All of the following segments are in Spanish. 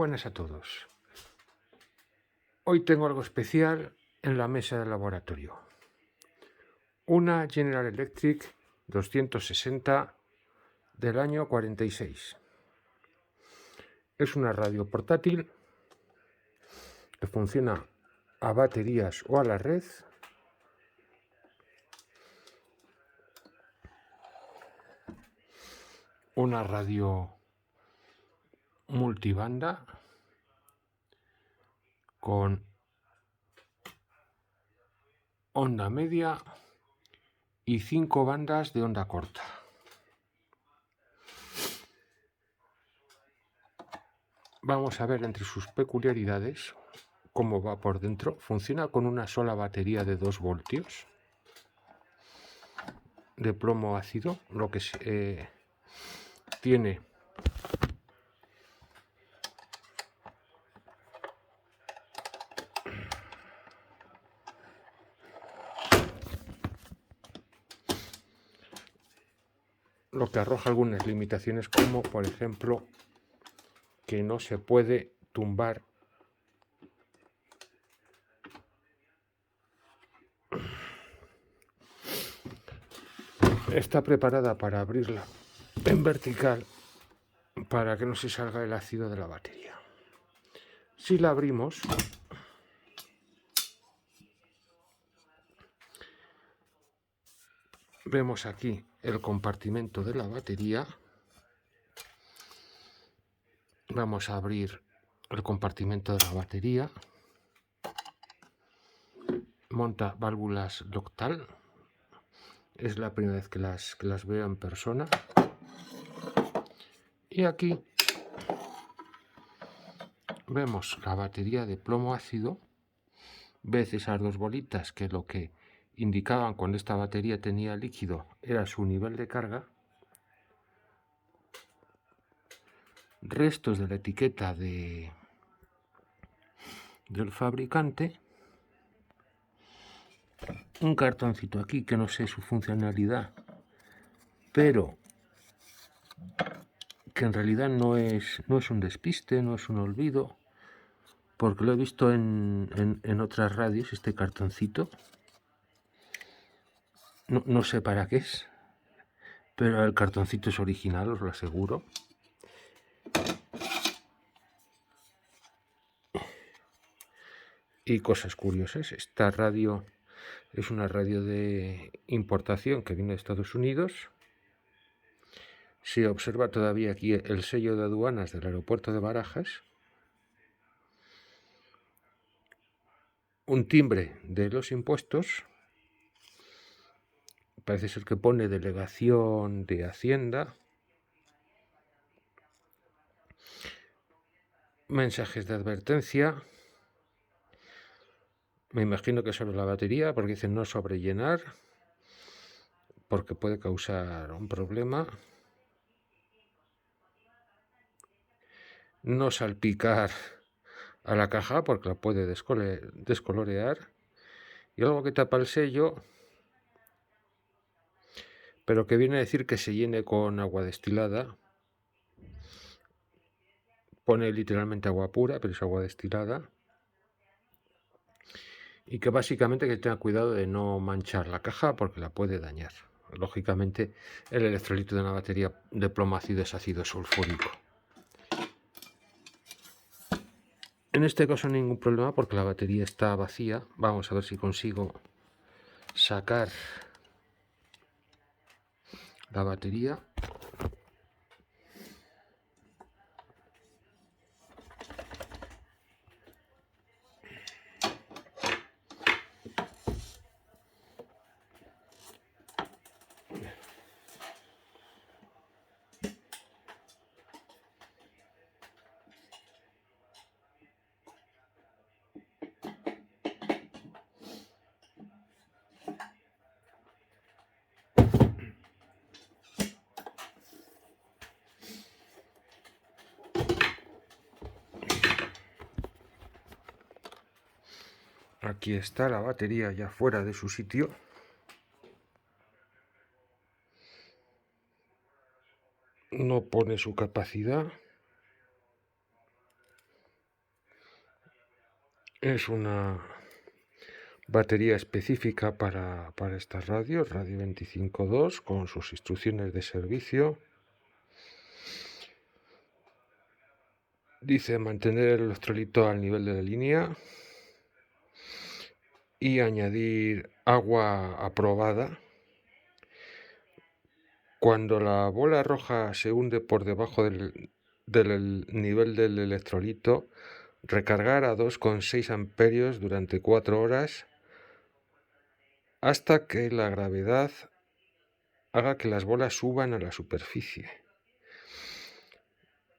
buenas a todos. Hoy tengo algo especial en la mesa del laboratorio. Una General Electric 260 del año 46. Es una radio portátil que funciona a baterías o a la red. Una radio multibanda con onda media y 5 bandas de onda corta. Vamos a ver entre sus peculiaridades cómo va por dentro. Funciona con una sola batería de 2 voltios de plomo ácido, lo que tiene lo que arroja algunas limitaciones, como por ejemplo que no se puede tumbar está preparada para abrirla en vertical para que no se salga el ácido de la batería. Si la abrimos, vemos aquí el compartimento de la batería. Vamos a abrir el compartimento de la batería. Monta válvulas Loctal. Es la primera vez que las veo en persona. Y aquí vemos la batería de plomo ácido. Ves esas 2 bolitas que lo que indicaban cuando esta batería tenía líquido era su nivel de carga. Restos de la etiqueta del fabricante. Un cartoncito aquí que no sé su funcionalidad, pero que en realidad no es un despiste, no es un olvido, porque lo he visto en otras radios, este cartoncito. No sé para qué es, pero el cartoncito es original, os lo aseguro. Y cosas curiosas, esta radio es una radio de importación que viene de Estados Unidos. Se observa todavía aquí el sello de aduanas del aeropuerto de Barajas. Un timbre de los impuestos. Parece ser que pone Delegación de Hacienda. Mensajes de advertencia. Me imagino que sobre la batería, porque dice no sobrellenar, porque puede causar un problema. No salpicar a la caja, porque la puede descolorear. Y algo que tapa el sello, pero que viene a decir que se llene con agua destilada. Pone literalmente agua pura, pero es agua destilada. Y que básicamente que tenga cuidado de no manchar la caja porque la puede dañar. Lógicamente, el electrolito de una batería de plomo ácido es ácido sulfúrico. En este caso ningún problema porque la batería está vacía. Vamos a ver si consigo sacar la batería. Aquí está la batería ya fuera de su sitio. No pone su capacidad. Es una batería específica para esta radio 25.2, con sus instrucciones de servicio. Dice mantener el electrolito al nivel de la línea y añadir agua aprobada. Cuando la bola roja se hunde por debajo del nivel del electrolito, recargar a 2,6 amperios durante 4 horas hasta que la gravedad haga que las bolas suban a la superficie.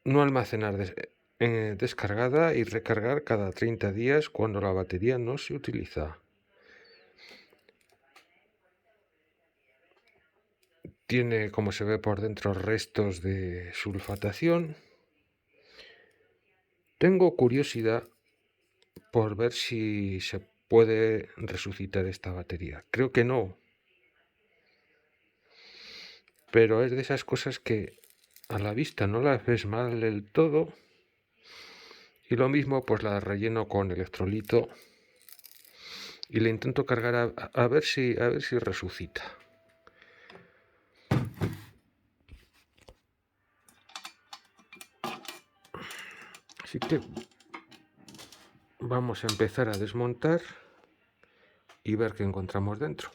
No almacenar descargada y recargar cada 30 días cuando la batería no se utiliza. Tiene, como se ve por dentro, restos de sulfatación. Tengo curiosidad por ver si se puede resucitar esta batería. Creo que no, pero es de esas cosas que a la vista no las ves mal del todo. Y lo mismo, pues la relleno con electrolito y le intento cargar a ver si resucita. Así que vamos a empezar a desmontar y ver qué encontramos dentro.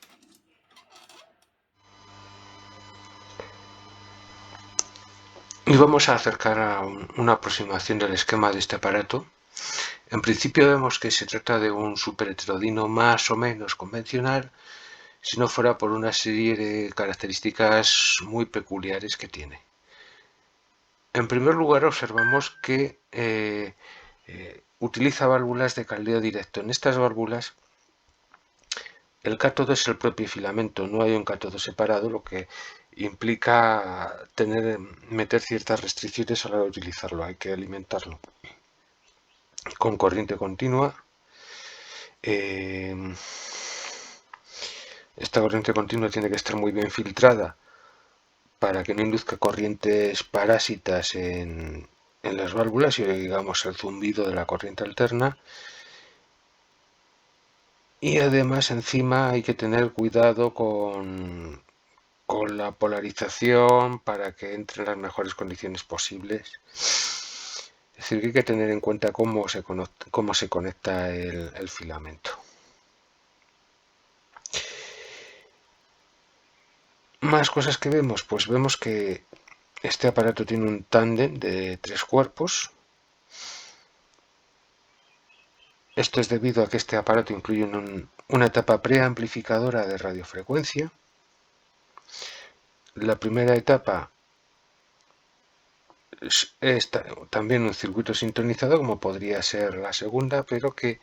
Y vamos a acercar a una aproximación del esquema de este aparato. En principio vemos que se trata de un superheterodino más o menos convencional, si no fuera por una serie de características muy peculiares que tiene. En primer lugar, observamos que utiliza válvulas de caldeo directo. En estas válvulas el cátodo es el propio filamento, no hay un cátodo separado, lo que implica meter ciertas restricciones a la hora de utilizarlo. Hay que alimentarlo con corriente continua. Esta corriente continua tiene que estar muy bien filtrada para que no induzca corrientes parásitas en las válvulas y oigamos el zumbido de la corriente alterna. Y además encima hay que tener cuidado con la polarización para que entre en las mejores condiciones posibles. Es decir, que hay que tener en cuenta cómo se conecta el filamento. Más cosas que vemos, pues vemos que este aparato tiene un tándem de 3 cuerpos. Esto es debido a que este aparato incluye una etapa preamplificadora de radiofrecuencia. La primera etapa es también un circuito sintonizado, como podría ser la segunda, pero que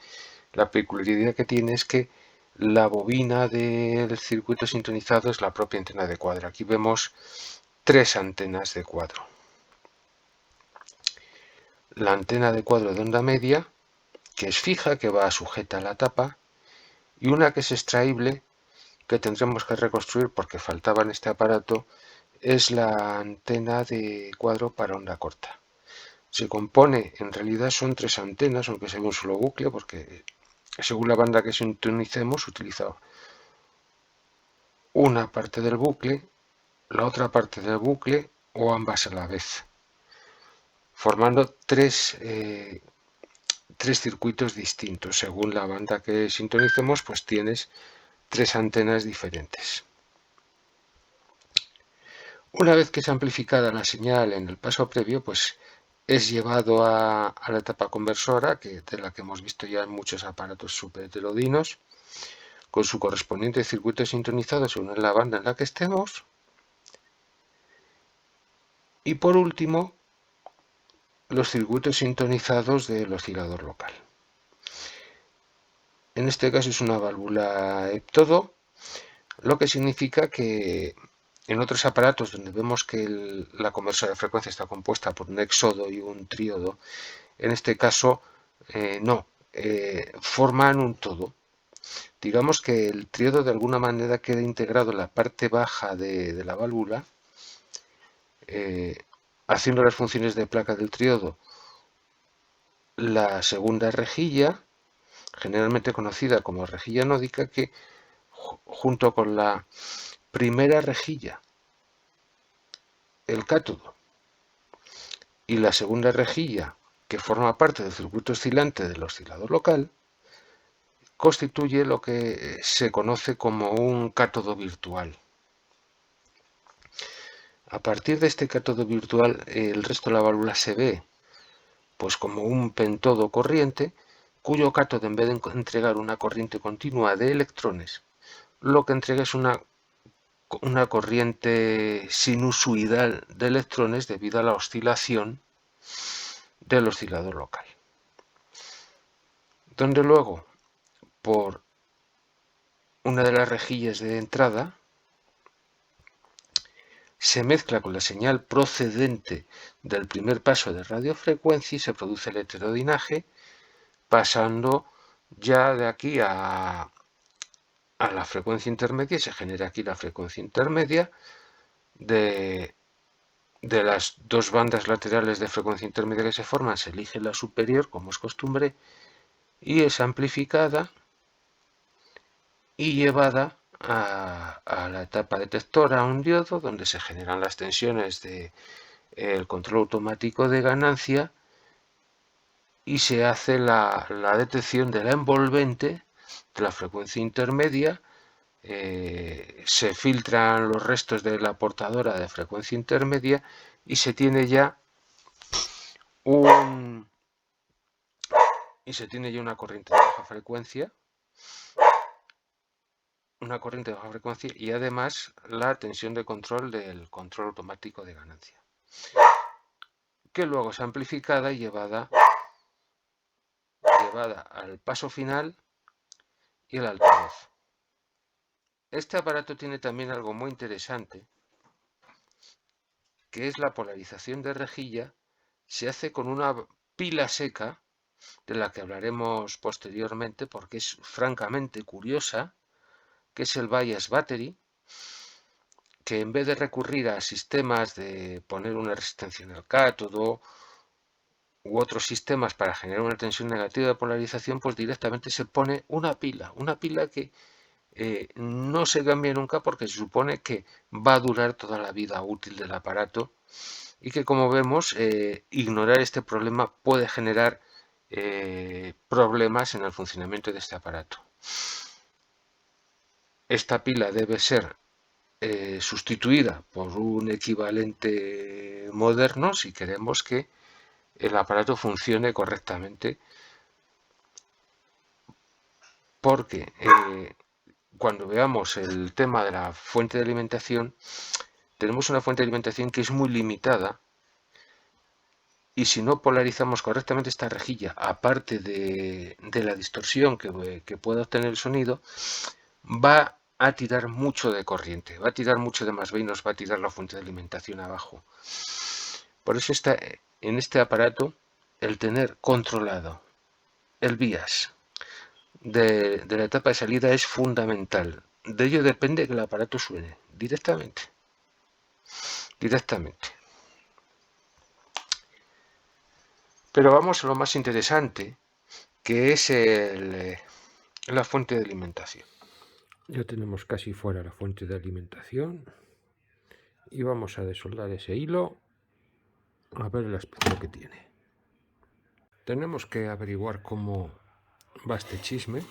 la peculiaridad que tiene es que la bobina del circuito sintonizado es la propia antena de cuadro. Aquí vemos 3 antenas de cuadro. La antena de cuadro de onda media, que es fija, que va sujeta a la tapa, y una que es extraíble, que tendremos que reconstruir porque faltaba en este aparato, es la antena de cuadro para onda corta. Se compone, en realidad son 3 antenas, aunque sea un solo bucle, porque según la banda que sintonicemos utiliza una parte del bucle, la otra parte del bucle o ambas a la vez, formando tres circuitos distintos. Según la banda que sintonicemos, pues tienes 3 antenas diferentes. Una vez que es amplificada la señal en el paso previo, pues es llevado a la etapa conversora, de la que hemos visto ya en muchos aparatos superheterodinos, con su correspondiente circuito sintonizado según la banda en la que estemos. Y por último, los circuitos sintonizados del oscilador local. En este caso es una válvula heptodo, lo que significa que en otros aparatos donde vemos que la conversora de frecuencia está compuesta por un éxodo y un tríodo, en este caso no, forman un todo. Digamos que el tríodo de alguna manera queda integrado en la parte baja de la válvula, haciendo las funciones de placa del tríodo la segunda rejilla, generalmente conocida como rejilla anódica, que junto con la primera rejilla, el cátodo, y la segunda rejilla, que forma parte del circuito oscilante del oscilador local, constituye lo que se conoce como un cátodo virtual. A partir de este cátodo virtual, el resto de la válvula se ve pues como un pentodo corriente, cuyo cátodo, en vez de entregar una corriente continua de electrones, lo que entrega es una corriente sinusoidal de electrones debido a la oscilación del oscilador local. Donde luego, por una de las rejillas de entrada, se mezcla con la señal procedente del primer paso de radiofrecuencia y se produce el heterodinaje, pasando ya de aquí a la frecuencia intermedia, y se genera aquí la frecuencia intermedia. De las dos bandas laterales de frecuencia intermedia que se forman, se elige la superior, como es costumbre, y es amplificada y llevada a la etapa detectora, a un diodo, donde se generan las tensiones del control automático de ganancia y se hace la detección de la envolvente de la frecuencia intermedia. Se filtran los restos de la portadora de frecuencia intermedia y se tiene ya una corriente de baja frecuencia, y además la tensión de control del control automático de ganancia, que luego es amplificada y llevada al paso final y al altavoz. Este aparato tiene también algo muy interesante, que es la polarización de rejilla. Se hace con una pila seca, de la que hablaremos posteriormente porque es francamente curiosa, que es el bias battery, que en vez de recurrir a sistemas de poner una resistencia en el cátodo u otros sistemas para generar una tensión negativa de polarización, pues directamente se pone una pila que no se cambia nunca porque se supone que va a durar toda la vida útil del aparato, y que, como vemos, ignorar este problema puede generar problemas en el funcionamiento de este aparato. Esta pila debe ser sustituida por un equivalente moderno si queremos que el aparato funcione correctamente, porque cuando veamos el tema de la fuente de alimentación, tenemos una fuente de alimentación que es muy limitada, y si no polarizamos correctamente esta rejilla, aparte de la distorsión que pueda obtener el sonido, va a tirar mucho de corriente, va a tirar mucho de más B y nos va a tirar la fuente de alimentación abajo. Por eso en este aparato, el tener controlado el bias de la etapa de salida es fundamental. De ello depende que el aparato suene directamente. Pero vamos a lo más interesante, que es la fuente de alimentación. Ya tenemos casi fuera la fuente de alimentación y vamos a desoldar ese hilo a ver el aspecto que tiene. Tenemos que averiguar cómo va este chisme.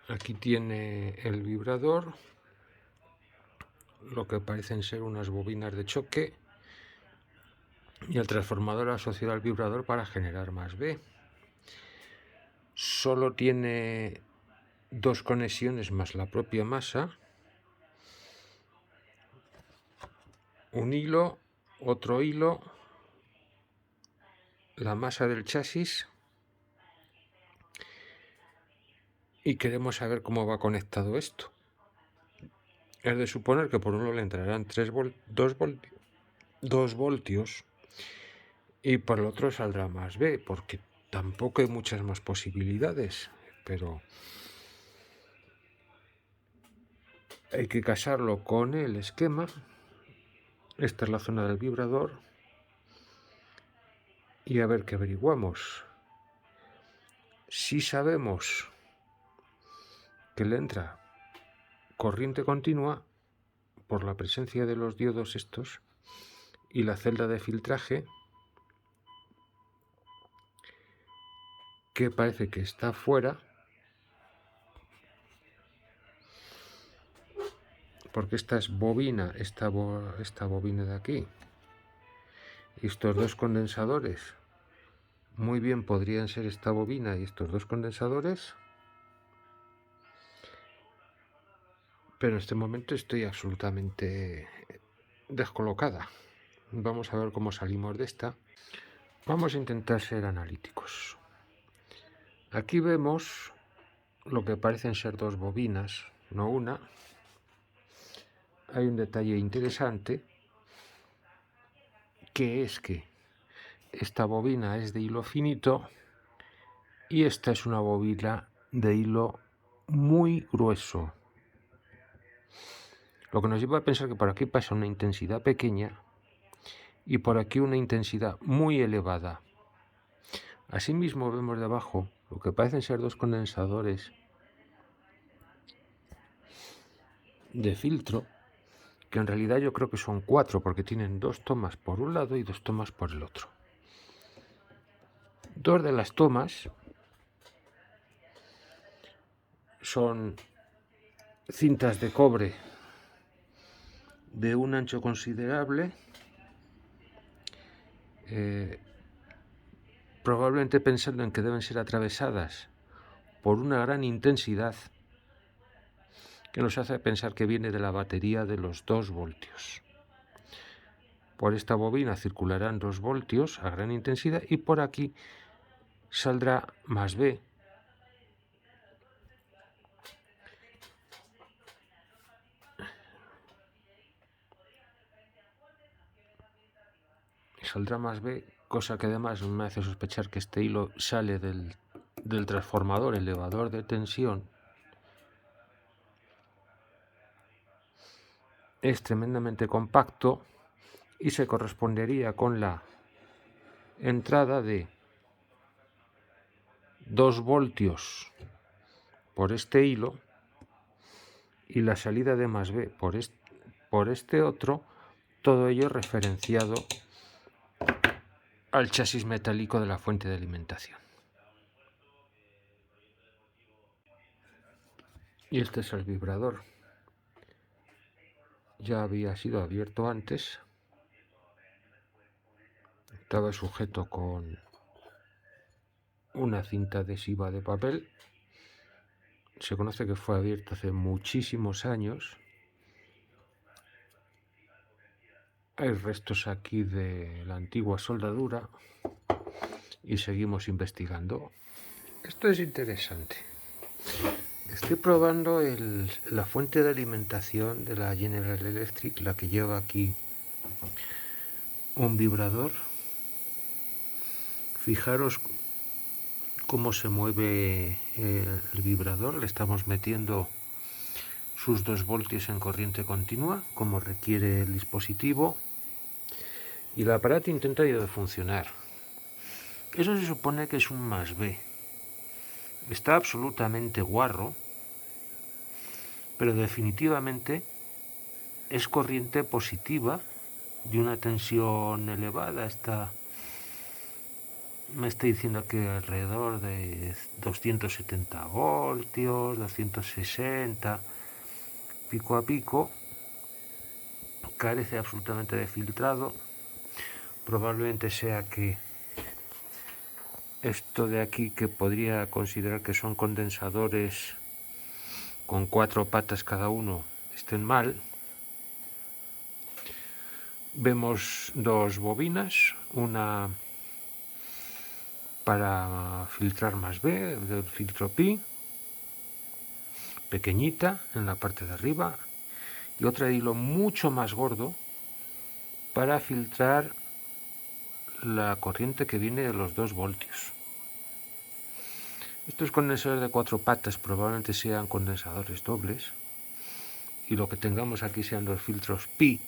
Aquí tiene el vibrador, lo que parecen ser unas bobinas de choque, y el transformador asociado al vibrador para generar más B. Solo tiene dos conexiones más la propia masa, un hilo, otro hilo, la masa del chasis, y queremos saber cómo va conectado esto. Es de suponer que por uno le entrarán 2 voltios y por el otro saldrá más B, porque tampoco hay muchas más posibilidades, pero hay que casarlo con el esquema. Esta es la zona del vibrador y a ver qué averiguamos. Si sabemos que le entra corriente continua por la presencia de los diodos estos y la celda de filtraje, que parece que está fuera, porque esta es bobina, esta bobina de aquí, y estos dos condensadores muy bien podrían ser esta bobina y estos dos condensadores, pero en este momento estoy absolutamente descolocada. Vamos a ver cómo salimos de esta. Vamos a intentar ser analíticos. Aquí vemos lo que parecen ser dos bobinas, no una. Hay un detalle interesante, que es que esta bobina es de hilo finito y esta es una bobina de hilo muy grueso. Lo que nos lleva a pensar que por aquí pasa una intensidad pequeña y por aquí una intensidad muy elevada. Asimismo vemos debajo lo que parecen ser dos condensadores de filtro, que en realidad yo creo que son 4 porque tienen 2 tomas por un lado y 2 tomas por el otro. 2 de las tomas son cintas de cobre de un ancho considerable, probablemente pensando en que deben ser atravesadas por una gran intensidad que nos hace pensar que viene de la batería de los 2 voltios. Por esta bobina circularán 2 voltios a gran intensidad y por aquí saldrá más B. Saldrá más B, cosa que además me hace sospechar que este hilo sale del transformador elevador de tensión. Es tremendamente compacto y se correspondería con la entrada de 2 voltios por este hilo y la salida de más B por este otro, todo ello referenciado al chasis metálico de la fuente de alimentación. Y este es el vibrador. Ya había sido abierto antes. Estaba sujeto con una cinta adhesiva de papel. Se conoce que fue abierto hace muchísimos años. Hay restos aquí de la antigua soldadura y seguimos investigando. Esto es interesante. Estoy probando la fuente de alimentación de la General Electric, la que lleva aquí un vibrador. Fijaros cómo se mueve el vibrador. Le estamos metiendo sus 2 voltios en corriente continua, como requiere el dispositivo, y el aparato intenta de funcionar. Eso se supone que es un más B. Está absolutamente guarro, pero definitivamente es corriente positiva de una tensión elevada. Me está diciendo que alrededor de 270 voltios, 260, pico a pico. Carece absolutamente de filtrado. Probablemente sea que esto de aquí, que podría considerar que son condensadores con 4 patas cada uno, estén mal. Vemos 2 bobinas, una para filtrar más B, del filtro pi, pequeñita en la parte de arriba, y otra de hilo mucho más gordo para filtrar la corriente que viene de los 2 voltios. Estos condensadores de 4 patas probablemente sean condensadores dobles, y lo que tengamos aquí sean los filtros pi,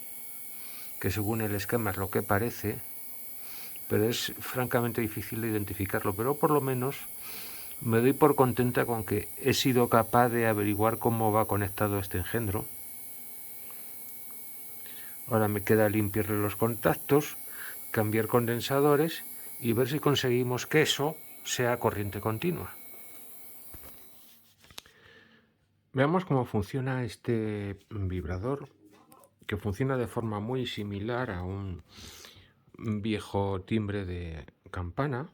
que según el esquema es lo que parece, pero es francamente difícil de identificarlo. Pero por lo menos Me doy por contenta con que he sido capaz de averiguar cómo va conectado este engendro. Ahora me queda limpiarle los contactos, cambiar condensadores y ver si conseguimos que eso sea corriente continua. Veamos cómo funciona este vibrador, que funciona de forma muy similar a un viejo timbre de campana.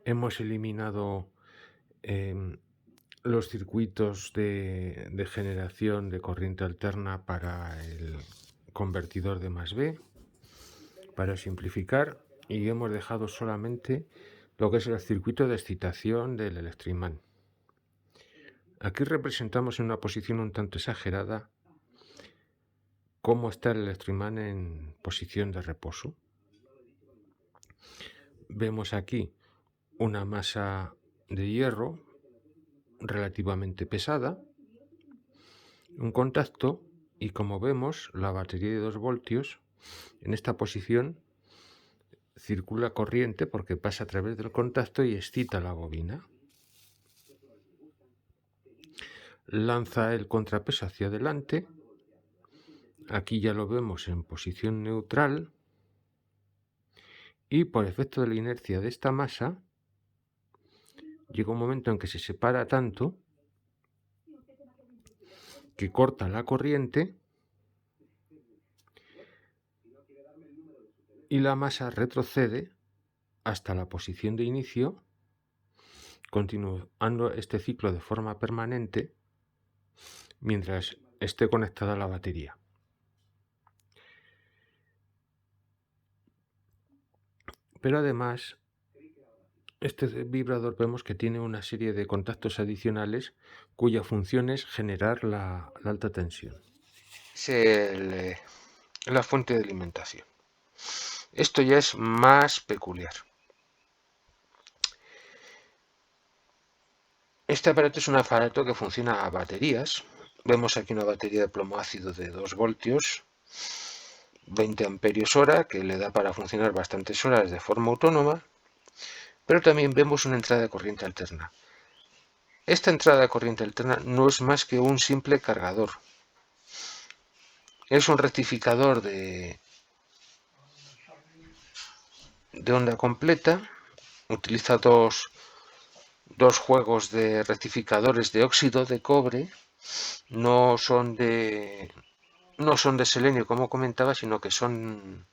Hemos eliminado los circuitos de generación de corriente alterna para el convertidor de más B, para simplificar, y hemos dejado solamente lo que es el circuito de excitación del electroimán. Aquí representamos en una posición un tanto exagerada cómo está el electroimán en posición de reposo. Vemos aquí una masa de hierro relativamente pesada, un contacto y, como vemos, la batería de 2 voltios en esta posición circula corriente porque pasa a través del contacto y excita la bobina. Lanza el contrapeso hacia adelante. Aquí ya lo vemos en posición neutral y, por efecto de la inercia de esta masa, llega un momento en que se separa tanto que corta la corriente y la masa retrocede hasta la posición de inicio, continuando este ciclo de forma permanente mientras esté conectada a la batería. Pero además, este vibrador vemos que tiene una serie de contactos adicionales cuya función es generar la alta tensión. Es la fuente de alimentación. Esto ya es más peculiar. Este aparato es un aparato que funciona a baterías. Vemos aquí una batería de plomo ácido de 2 voltios, 20 amperios hora, que le da para funcionar bastantes horas de forma autónoma, pero también vemos una entrada de corriente alterna. Esta entrada de corriente alterna no es más que un simple cargador. Es un rectificador de onda completa. Utiliza dos juegos de rectificadores de óxido de cobre. No son de selenio, como comentaba, sino que son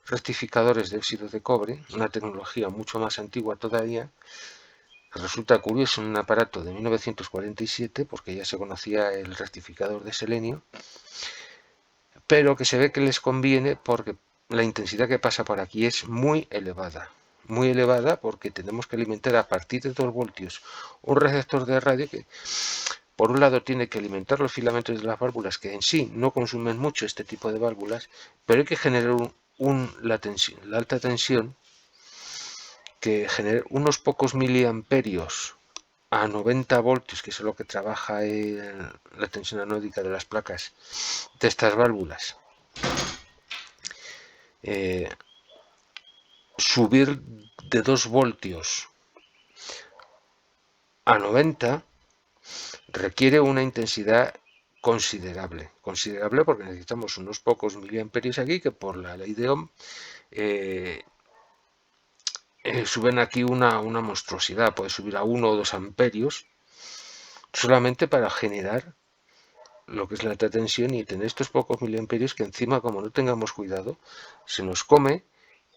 rectificadores de óxido de cobre, una tecnología mucho más antigua todavía. Resulta curioso en un aparato de 1947, porque ya se conocía el rectificador de selenio, pero que se ve que les conviene porque la intensidad que pasa por aquí es muy elevada porque tenemos que alimentar a partir de 2 voltios un receptor de radio que, por un lado, tiene que alimentar los filamentos de las válvulas, que en sí no consumen mucho este tipo de válvulas, pero hay que generar la alta tensión, que genera unos pocos miliamperios a 90 voltios, que es lo que trabaja la tensión anódica de las placas de estas válvulas. Subir de 2 voltios a 90 requiere una intensidad considerable porque necesitamos unos pocos miliamperios aquí, que por la ley de Ohm suben aquí una monstruosidad. Puede subir a 1 o 2 amperios solamente para generar lo que es la alta tensión y tener estos pocos miliamperios que encima, como no tengamos cuidado, se nos come,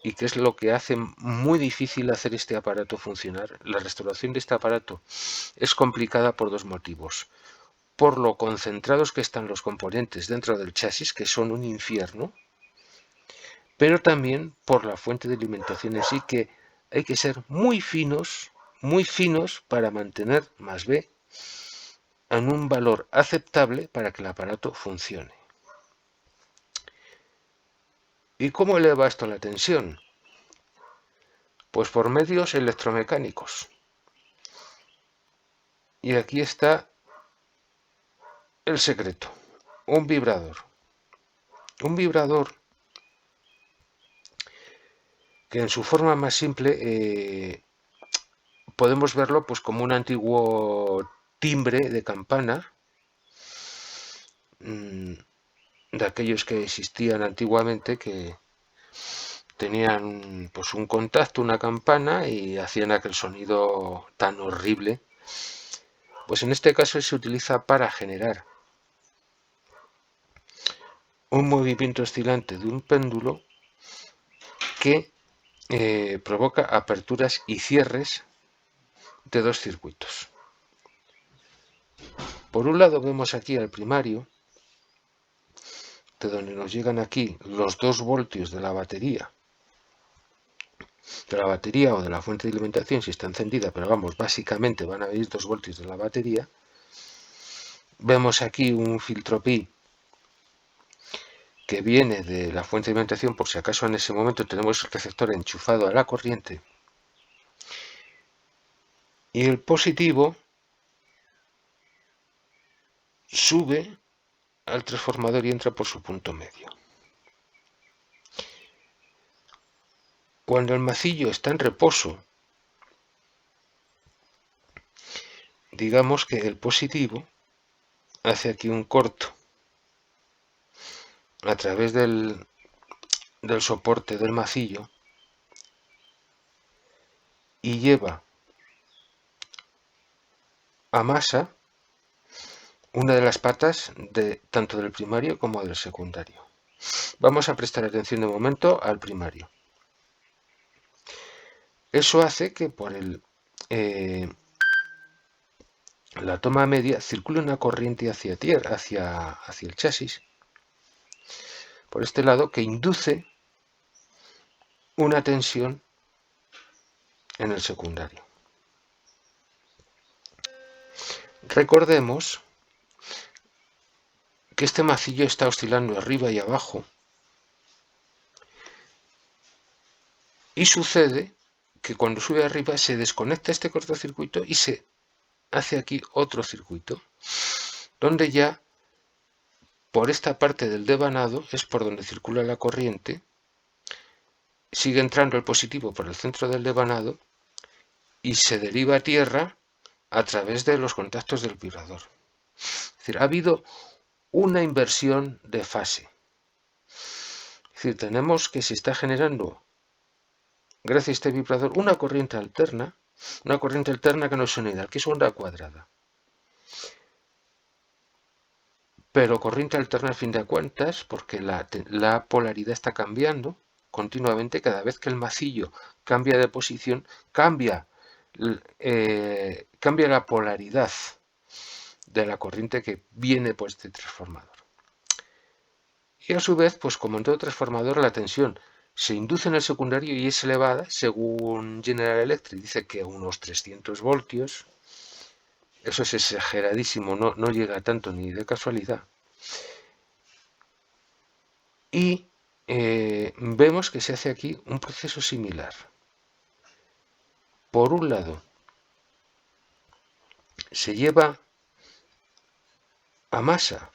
y que es lo que hace muy difícil hacer este aparato funcionar. La restauración de este aparato es complicada por 2 motivos. Por lo concentrados que están los componentes dentro del chasis, que son un infierno, pero también por la fuente de alimentación en sí, que hay que ser muy finos para mantener más B en un valor aceptable para que el aparato funcione. ¿Y cómo eleva esto la tensión? Pues por medios electromecánicos. Y aquí está el secreto: un vibrador. Un vibrador que en su forma más simple podemos verlo pues como un antiguo timbre de campana, de aquellos que existían antiguamente, que tenían pues un contacto, una campana, y hacían aquel sonido tan horrible. Pues en este caso se utiliza para generar un movimiento oscilante de un péndulo que provoca aperturas y cierres de dos circuitos. Por un lado vemos aquí al primario, de donde nos llegan aquí los 2 voltios de la batería o de la fuente de alimentación si está encendida, pero vamos, básicamente van a venir 2 voltios de la batería. Vemos aquí un filtro pi que viene de la fuente de alimentación, por si acaso en ese momento tenemos el receptor enchufado a la corriente, y el positivo sube al transformador y entra por su punto medio. Cuando el macillo está en reposo, digamos que el positivo hace aquí un corto a través del soporte del macillo y lleva a masa una de las patas tanto del primario como del secundario. Vamos a prestar atención de momento al primario. Eso hace que por la toma media circule una corriente hacia tierra, hacia el chasis, por este lado, que induce una tensión en el secundario. Recordemos que este macillo está oscilando arriba y abajo, y sucede que cuando sube arriba se desconecta este cortocircuito y se hace aquí otro circuito, donde ya por esta parte del devanado es por donde circula la corriente, sigue entrando el positivo por el centro del devanado y se deriva a tierra a través de los contactos del vibrador. Es decir, ha habido una inversión de fase. Es decir, tenemos que se está generando, gracias a este vibrador, una corriente alterna que no es unidad, que es onda cuadrada. Pero corriente alterna al fin de cuentas, porque la polaridad está cambiando continuamente. Cada vez que el macillo cambia de posición, cambia la polaridad de la corriente que viene por este transformador. Y a su vez, pues como en todo transformador, la tensión se induce en el secundario y es elevada, según General Electric dice que a unos 300 voltios. Eso es exageradísimo, no llega a tanto ni de casualidad. Y vemos que se hace aquí un proceso similar. Por un lado, se lleva a masa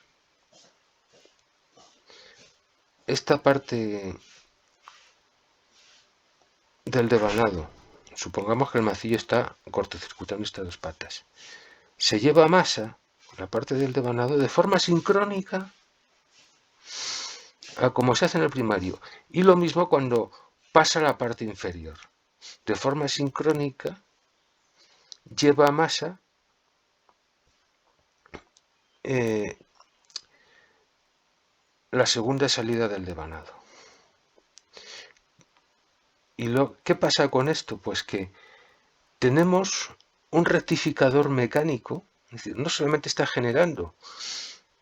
esta parte del devanado. Supongamos que el macillo está cortocircuitando estas 2 patas. Se lleva a masa la parte del devanado de forma sincrónica a como se hace en el primario. Y lo mismo cuando pasa a la parte inferior. De forma sincrónica lleva a masa la segunda salida del devanado. ¿Y qué pasa con esto? Pues que tenemos un rectificador mecánico, es decir, no solamente está generando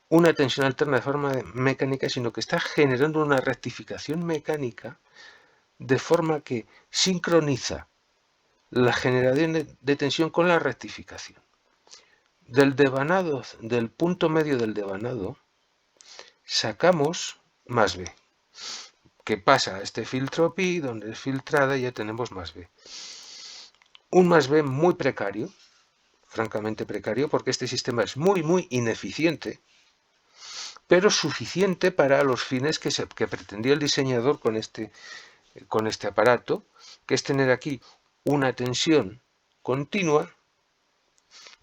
una tensión alterna de forma mecánica, sino que está generando una rectificación mecánica de forma que sincroniza la generación de tensión con la rectificación. Del devanado, del punto medio del devanado, sacamos más B, que pasa a este filtro pi, donde es filtrada y ya tenemos más B. Un más B muy precario, francamente precario, porque este sistema es muy ineficiente, pero suficiente para los fines que pretendía el diseñador con este aparato, que es tener aquí una tensión continua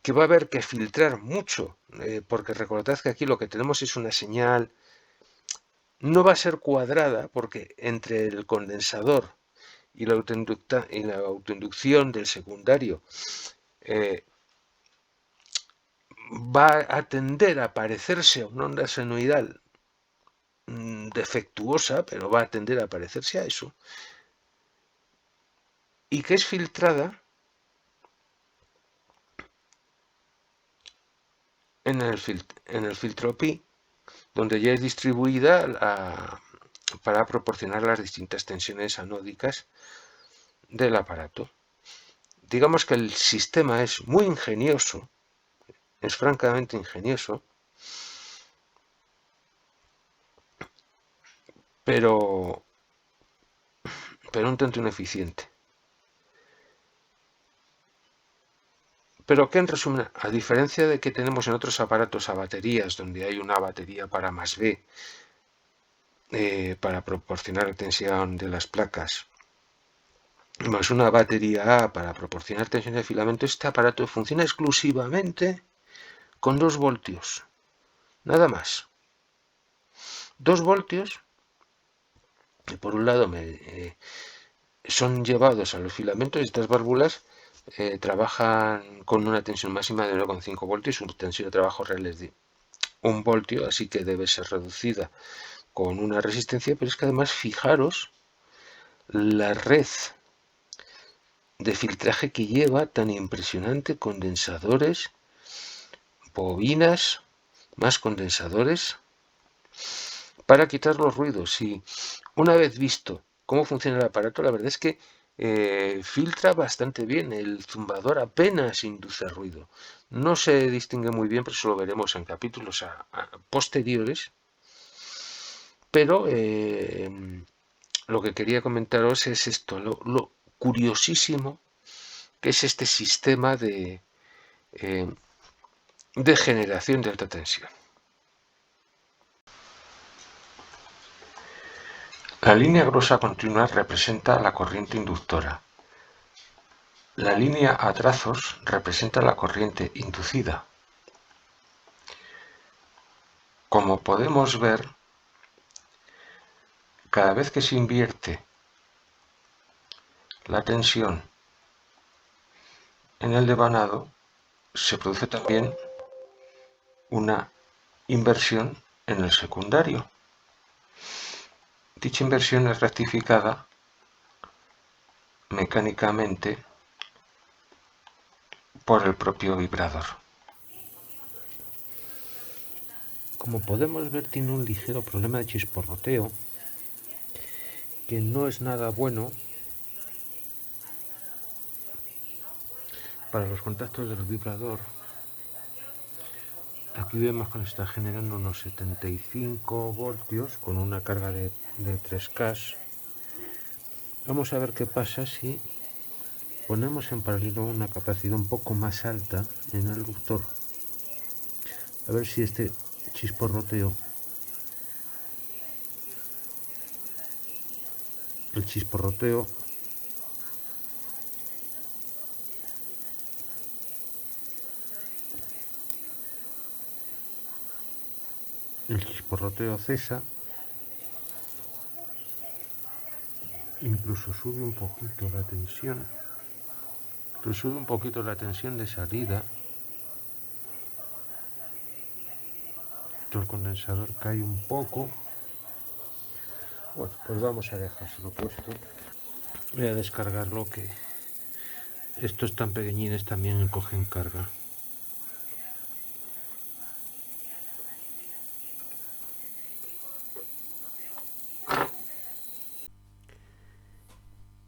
que va a haber que filtrar mucho, porque recordad que aquí lo que tenemos es una señal, no va a ser cuadrada, porque entre el condensador y la autoinducción del secundario va a tender a parecerse a una onda senoidal defectuosa, pero va a tender a parecerse a eso, y que es filtrada en el filtro pi, donde ya es distribuida para proporcionar las distintas tensiones anódicas del aparato. Digamos que el sistema es muy ingenioso, es francamente ingenioso, pero un tanto ineficiente. Pero que en resumen, a diferencia de que tenemos en otros aparatos a baterías, donde hay una batería para más B, para proporcionar la tensión de las placas, más una batería A para proporcionar tensión de filamento, este aparato funciona exclusivamente con 2 voltios, nada más. 2 voltios, que por un lado son llevados a los filamentos, y estas válvulas trabajan con una tensión máxima de 9,5 voltios, su tensión de trabajo real es de 1 voltio, así que debe ser reducida con una resistencia, pero es que además fijaros la red de filtraje que lleva tan impresionante, condensadores, bobinas, más condensadores, para quitar los ruidos. Y una vez visto cómo funciona el aparato, la verdad es que filtra bastante bien. El zumbador apenas induce ruido. No se distingue muy bien, pero eso lo veremos en capítulos posteriores. Pero lo que quería comentaros es esto, lo curiosísimo que es este sistema de generación de alta tensión. La línea gruesa continua representa la corriente inductora. La línea a trazos representa la corriente inducida. Como podemos ver, cada vez que se invierte la tensión en el devanado, se produce también una inversión en el secundario. Dicha inversión es rectificada mecánicamente por el propio vibrador. Como podemos ver, tiene un ligero problema de chisporroteo, que no es nada bueno para los contactos del vibrador. Aquí vemos que nos está generando unos 75 voltios con una carga de 3K. Vamos a ver qué pasa si ponemos en paralelo una capacidad un poco más alta en el inductor. A ver si este chisporroteo, el chisporroteo cesa, incluso sube un poquito la tensión, de salida. El condensador cae un poco. Bueno, pues vamos a dejárselo puesto. Voy a descargarlo, que estos tan pequeñines también cogen carga.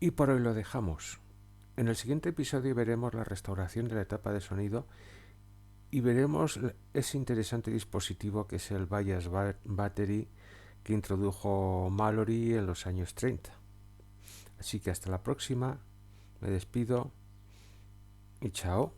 Y por hoy lo dejamos. En el siguiente episodio veremos la restauración de la etapa de sonido y veremos ese interesante dispositivo que es el Bias Battery que introdujo Mallory en los años 30. Así que hasta la próxima, me despido y chao.